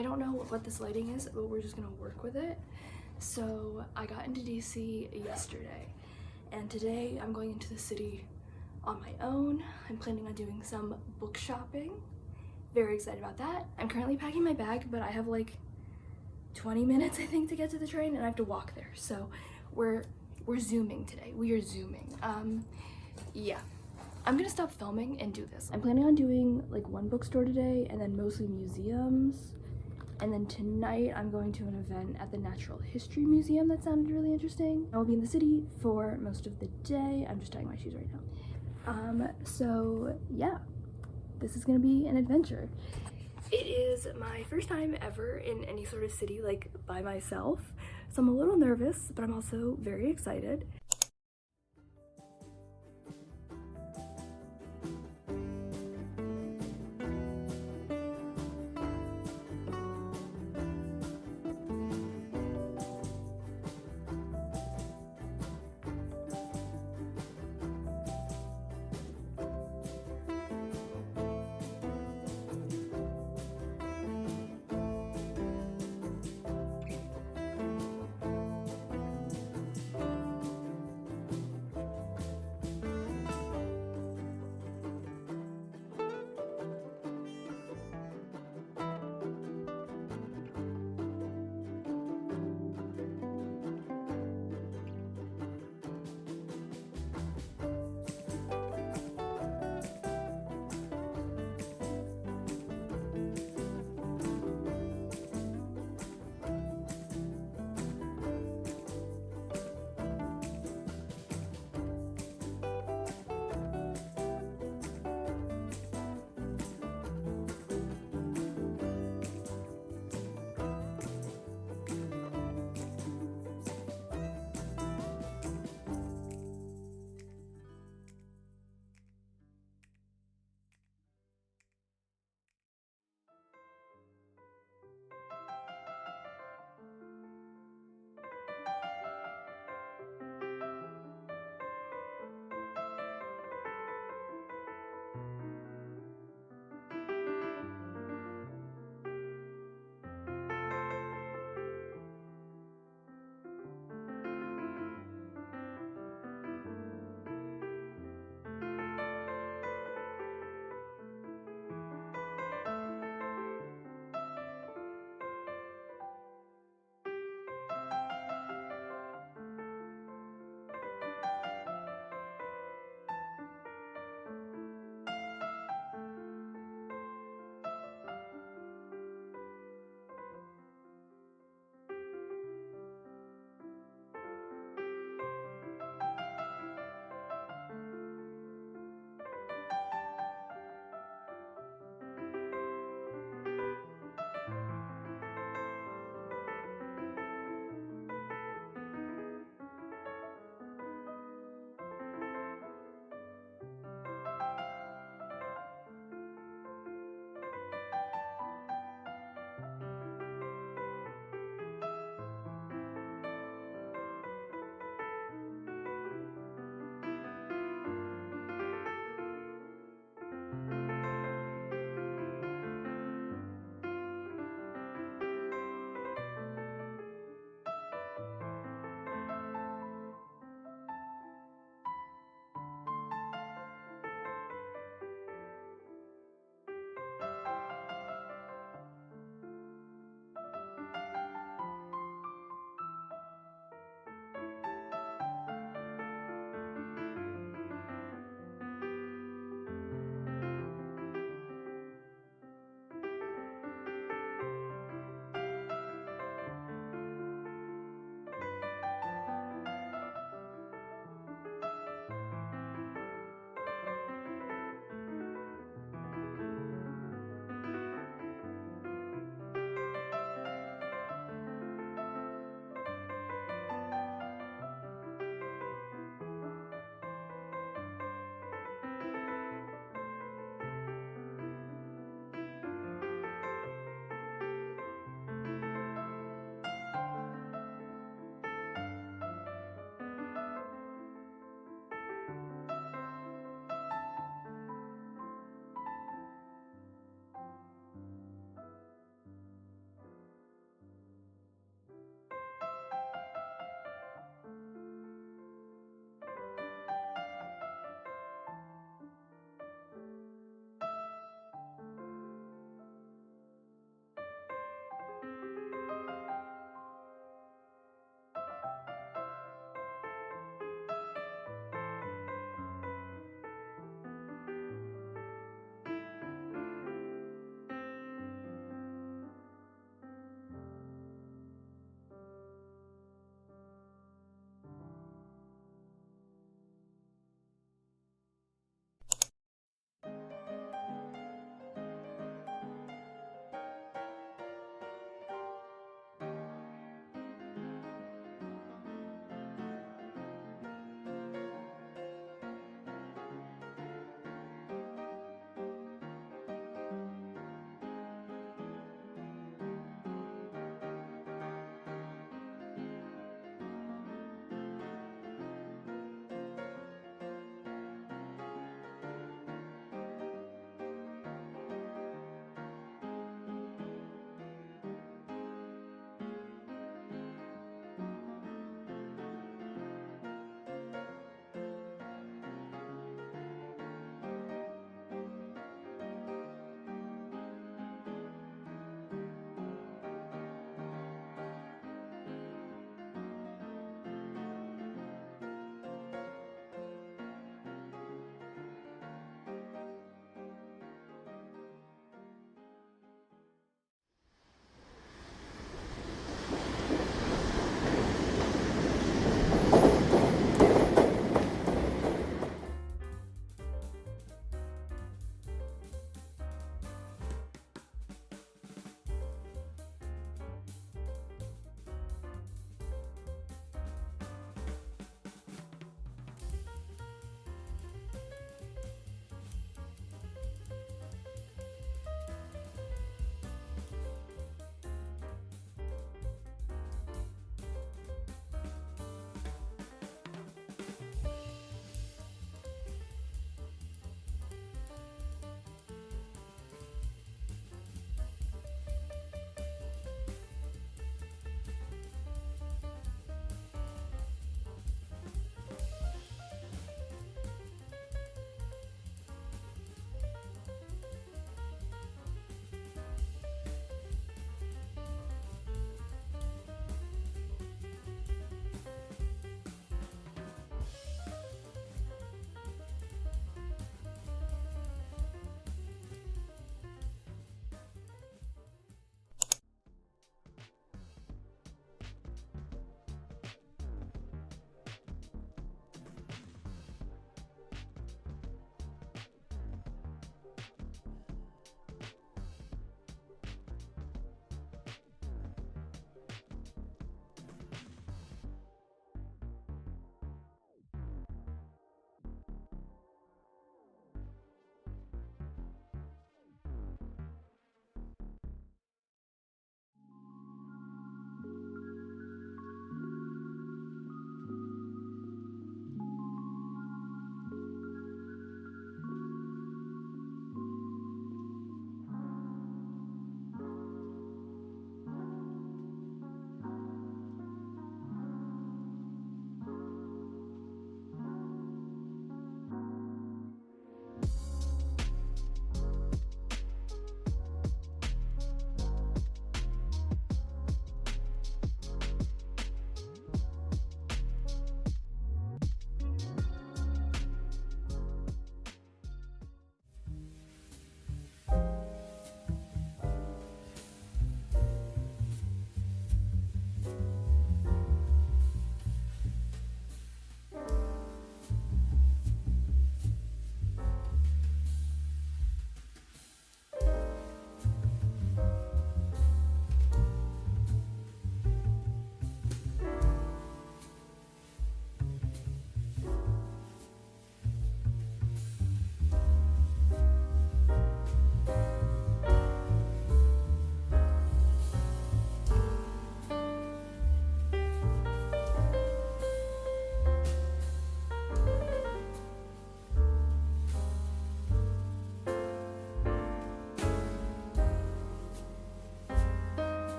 I don't know what this lighting is, but we're just gonna work with it. So I got into DC yesterday, and today I'm going into the city on my own. I'm planning on doing some book shopping. Very excited about that. I'm currently packing my bag, but I have like 20 minutes I think to get to the train, and I have to walk there. So we're zooming today. We are zooming. Yeah. I'm gonna stop filming and do this. I'm planning on doing like one bookstore today and then mostly museums. And then tonight I'm going to an event at the Natural History Museum that sounded really interesting. I will be in the city for most of the day. I'm just tying my shoes right now. So yeah, this is gonna be an adventure. It is my first time ever in any sort of city like by myself. So I'm a little nervous, but I'm also very excited.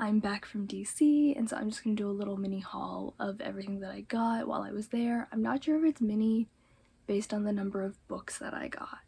I'm back from DC, and so I'm just gonna do a little mini haul of everything that I got while I was there. I'm not sure if it's mini based on the number of books that I got,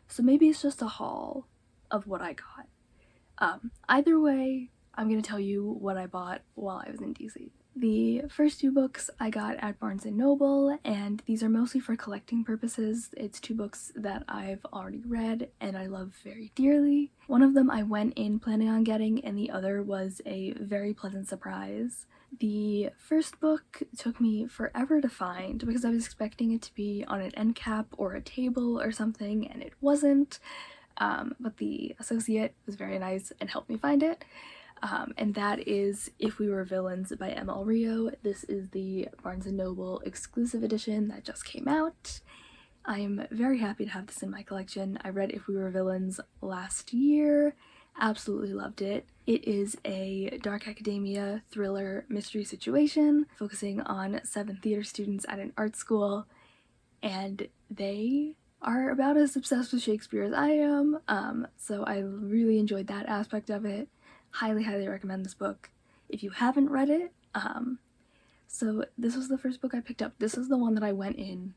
so maybe it's just a haul of what I got. Either way, I'm gonna tell you what I bought while I was in DC. The first two books I got at Barnes & Noble, and these are mostly for collecting purposes. It's two books that I've already read and I love very dearly. One of them I went in planning on getting, and the other was a very pleasant surprise. The first book took me forever to find because I was expecting it to be on an end cap or a table or something, and it wasn't. But the associate was very nice and helped me find it. And that is If We Were Villains by M.L. Rio. This is the Barnes & Noble exclusive edition that just came out. I am very happy to have this in my collection. I read If We Were Villains last year, absolutely loved it. It is a dark academia thriller mystery situation focusing on 7 theater students at an art school, and they are about as obsessed with Shakespeare as I am, so I really enjoyed that aspect of it. Highly recommend this book if you haven't read it. So this was the first book I picked up. This is the one that I went in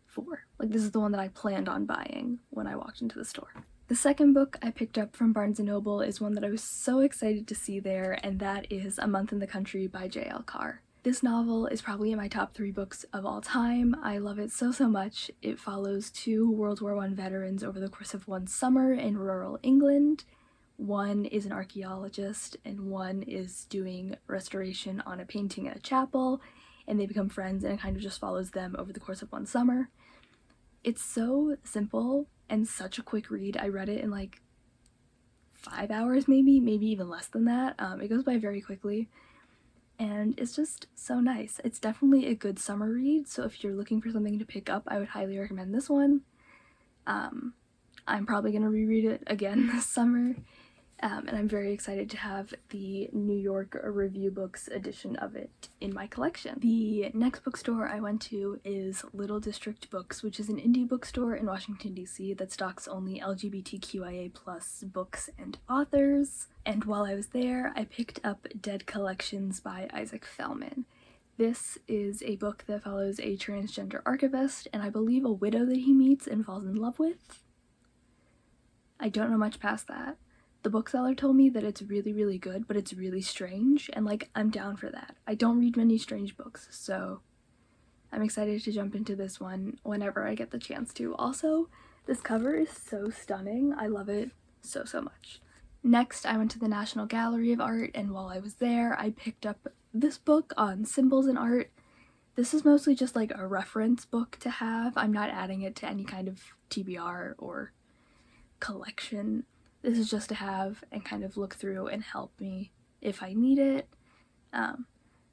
for. Like, this is the one that I planned on buying when I walked into the store. The second book I picked up from Barnes & Noble is one that I was so excited to see there, and that is A Month in the Country by J.L. Carr. This novel is probably in my top 3 books of all time. I love it so much. It follows 2 World War I veterans over the course of one summer in rural England. One is an archaeologist and one is doing restoration on a painting in a chapel, and they become friends, and it kind of just follows them over the course of one summer. It's so simple and such a quick read. I read it in like 5 hours, maybe even less than that. It goes by very quickly, and it's just so nice. It's definitely a good summer read, so if you're looking for something to pick up, I would highly recommend this one. I'm probably going to reread it again this summer. And I'm very excited to have the New York Review Books edition of it in my collection. The next bookstore I went to is Little District Books, which is an indie bookstore in Washington, D.C. that stocks only LGBTQIA+ books and authors. And while I was there, I picked up Dead Collections by Isaac Fellman. This is a book that follows a transgender archivist and I believe a widow that he meets and falls in love with. I don't know much past that. The bookseller told me that it's really good, but it's really strange, and like, I'm down for that. I don't read many strange books, so I'm excited to jump into this one whenever I get the chance to. Also, this cover is so stunning. I love it so much. Next, I went to the National Gallery of Art, and while I was there, I picked up this book on symbols in art. This is mostly just like a reference book to have. I'm not adding it to any kind of TBR or collection. This is just to have and kind of look through and help me if I need it. So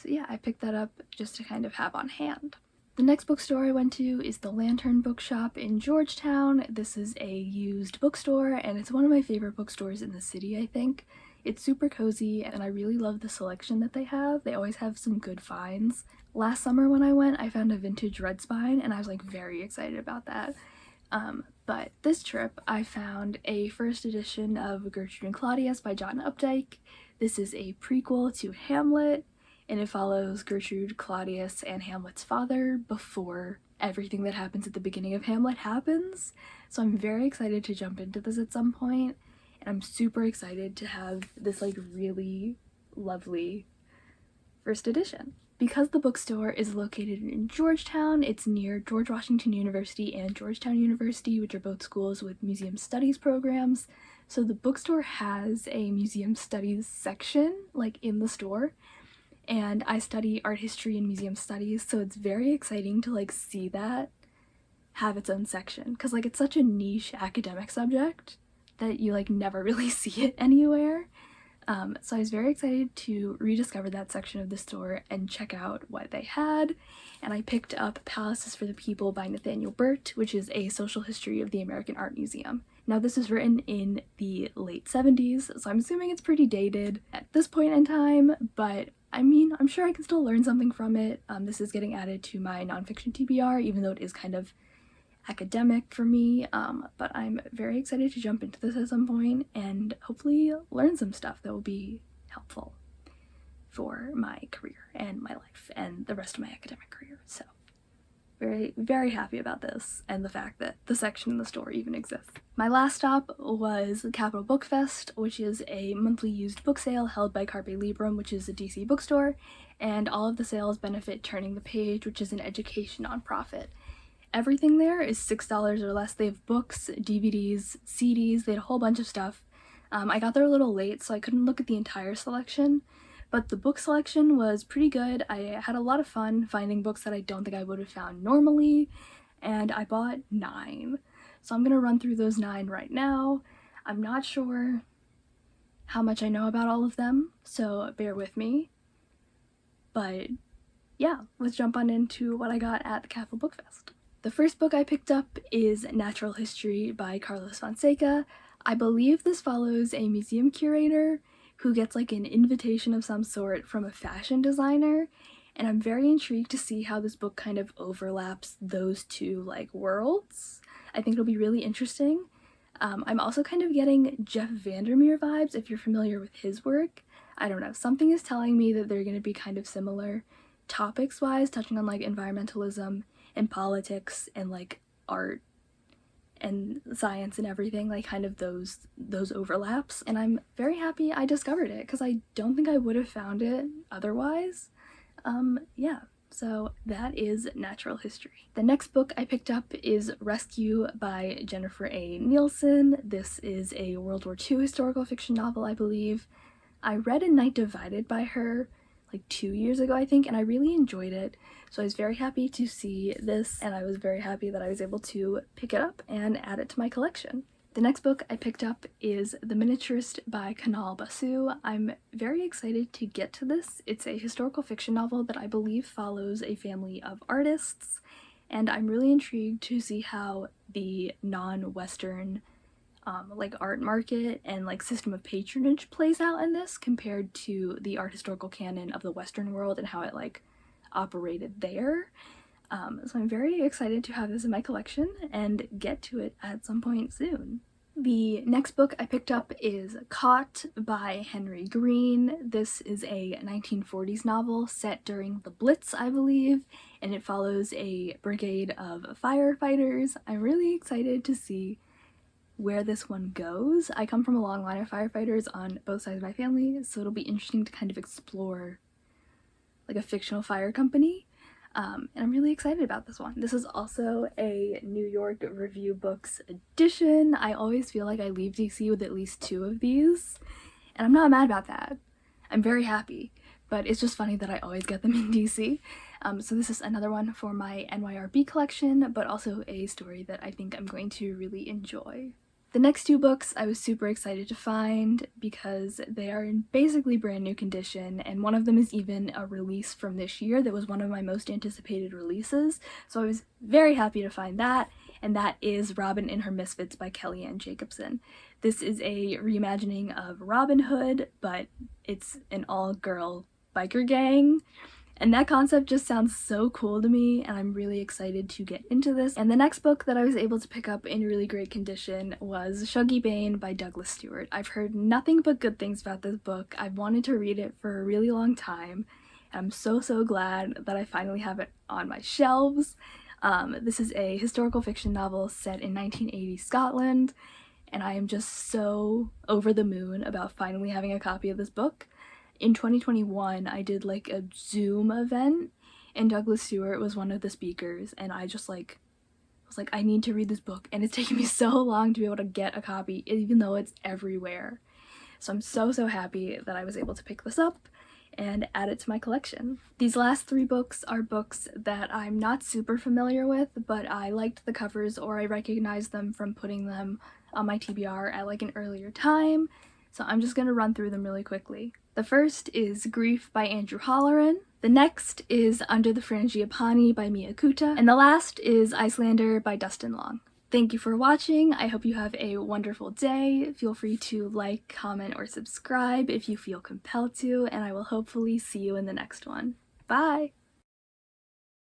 yeah, I picked that up just to kind of have on hand. The next bookstore I went to is the Lantern Bookshop in Georgetown. This is a used bookstore, and it's one of my favorite bookstores in the city, I think. It's super cozy, and I really love the selection that they have. They always have some good finds. Last summer when I went, I found a vintage red spine, and I was like very excited about that. But this trip, I found a first edition of Gertrude and Claudius by John Updike. This is a prequel to Hamlet, and it follows Gertrude, Claudius, and Hamlet's father before everything that happens at the beginning of Hamlet happens. So I'm very excited to jump into this at some point, and I'm super excited to have this like really lovely first edition. Because the bookstore is located in Georgetown, it's near George Washington University and Georgetown University, which are both schools with museum studies programs. So the bookstore has a museum studies section, like, in the store. And I study art history and museum studies, so it's very exciting to, like, see that have its own section. Because, like, it's such a niche academic subject that you, like, never really see it anywhere. So I was very excited to rediscover that section of the store and check out what they had, and I picked up Palaces for the People by Nathaniel Burt, which is a social history of the American Art Museum. Now this is written in the late 70s, so I'm assuming it's pretty dated at this point in time, but I mean, I'm sure I can still learn something from it. This is getting added to my nonfiction TBR, even though it is kind of academic for me, but I'm very excited to jump into this at some point and hopefully learn some stuff that will be helpful for my career and my life and the rest of my academic career. So very, very happy about this and the fact that the section in the store even exists. My last stop was the Capitol Book Fest, which is a monthly used book sale held by Carpe Librum, which is a DC bookstore, and all of the sales benefit Turning the Page, which is an education nonprofit. Everything there is $6 or less. They have books, DVDs, CDs, they had a whole bunch of stuff. I got there a little late, so I couldn't look at the entire selection, but the book selection was pretty good. I had a lot of fun finding books that I don't think I would have found normally, and I bought 9. So I'm gonna run through those 9 right now. I'm not sure how much I know about all of them, so bear with me. But yeah, let's jump on into what I got at the Capitol Book Fest. The first book I picked up is Natural History by Carlos Fonseca. I believe this follows a museum curator who gets like an invitation of some sort from a fashion designer, and I'm very intrigued to see how this book kind of overlaps those two like worlds. I think it'll be really interesting. I'm also kind of getting Jeff Vandermeer vibes if you're familiar with his work. I don't know, something is telling me that they're going to be kind of similar topics wise, touching on like environmentalism and politics and like art and science and everything, like kind of those overlaps, and I'm very happy I discovered it because I don't think I would have found it otherwise. Yeah, so that is Natural History. The next book I picked up is Rescue by Jennifer A. Nielsen. This is a World War II historical fiction novel, I believe. I read A Night Divided by her like 2 years ago, I think, and I really enjoyed it. So I was very happy to see this, and I was very happy that I was able to pick it up and add it to my collection. The next book I picked up is The Miniaturist by Kunal Basu. I'm very excited to get to this. It's a historical fiction novel that I believe follows a family of artists, and I'm really intrigued to see how the non-Western like art market and like system of patronage plays out in this compared to the art historical canon of the Western world and how it like operated there. So I'm very excited to have this in my collection and get to it at some point soon. The next book I picked up is Caught by Henry Green. This is a 1940s novel set during the Blitz, I believe, and it follows a brigade of firefighters. I'm really excited to see where this one goes. I come from a long line of firefighters on both sides of my family, so it'll be interesting to kind of explore like a fictional fire company, and I'm really excited about this one. This is also a New York Review Books edition. I always feel like I leave DC with at least 2 of these, and I'm not mad about that. I'm very happy, but it's just funny that I always get them in DC. So this is another one for my NYRB collection, but also a story that I think I'm going to really enjoy. The next 2 books I was super excited to find because they are in basically brand new condition, and one of them is even a release from this year that was one of my most anticipated releases, so I was very happy to find that, and that is Robin and Her Misfits by Kellyanne Jacobson. This is a reimagining of Robin Hood, but it's an all-girl biker gang. And that concept just sounds so cool to me, and I'm really excited to get into this. And the next book that I was able to pick up in really great condition was Shuggie, Bain by Douglas Stuart. I've heard nothing but good things about this book. I've wanted to read it for a really long time, and I'm so glad that I finally have it on my shelves. This is a historical fiction novel set in 1980 Scotland, and I am just so over the moon about finally having a copy of this book. In 2021, I did like a Zoom event, and Douglas Stuart was one of the speakers, and I just like was like, I need to read this book, and it's taken me so long to be able to get a copy, even though it's everywhere. So I'm so happy that I was able to pick this up and add it to my collection. These last 3 books are books that I'm not super familiar with, but I liked the covers or I recognized them from putting them on my TBR at like an earlier time, so I'm just gonna run through them really quickly. The first is Grief by Andrew Holleran. The next is Under the Frangipani by Mia Couto. And the last is Icelander by Dustin Long. Thank you for watching. I hope you have a wonderful day. Feel free to like, comment, or subscribe if you feel compelled to, and I will hopefully see you in the next one. Bye!